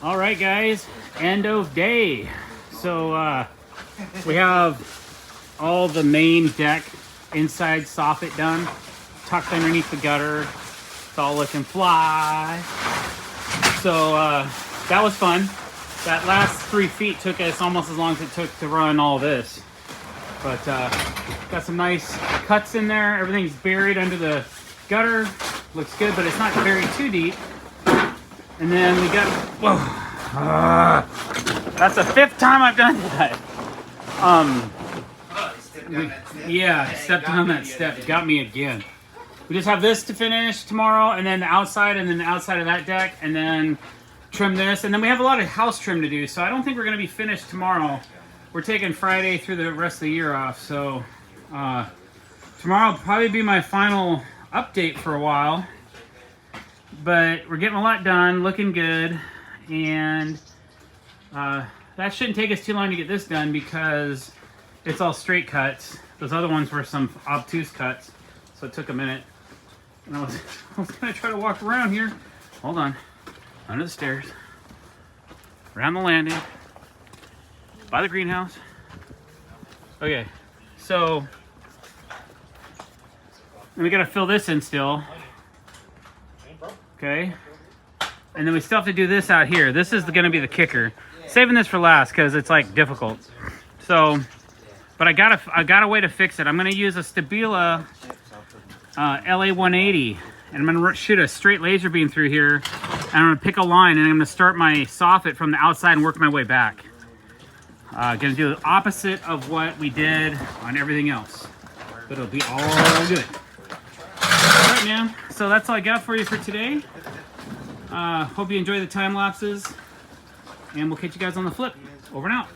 All right, guys, end of day. So we have all the main deck inside soffit done, tucked underneath the gutter. It's all looking fly. So that was fun. That last 3 feet took us almost as long as it took to run all this. But got some nice cuts in there. Everything's buried under the gutter. Looks good, but it's not buried too deep. And then we got, whoa. That's the 5th time I've done that. Yeah, stepped on that step. Got me again. We just have this to finish tomorrow, and then the outside, and then the outside of that deck, and then trim this. And then we have a lot of house trim to do, so I don't think we're going to be finished tomorrow. We're taking Friday through the rest of the year off, so tomorrow will probably be my final update for a while. But we're getting a lot done, looking good, and that shouldn't take us too long to get this done because it's all straight cuts. Those other ones were some obtuse cuts, so it took a minute. And I was gonna try to walk around here. Hold on. Under the stairs, around the landing, by the greenhouse. Okay, so and we gotta fill this in still. Okay, and then we still have to do this out here. This is gonna be the kicker. Saving this for last because it's like difficult. So, but I got a way to fix it. I'm gonna use a Stabila LA 180, and I'm gonna shoot a straight laser beam through here. And I'm gonna pick a line, and I'm gonna start my soffit from the outside and work my way back. Gonna do the opposite of what we did on everything else, but it'll be all good. All right, man. So that's all I got for you for today. Hope you enjoy the time lapses, and we'll catch you guys on the flip. Over and out.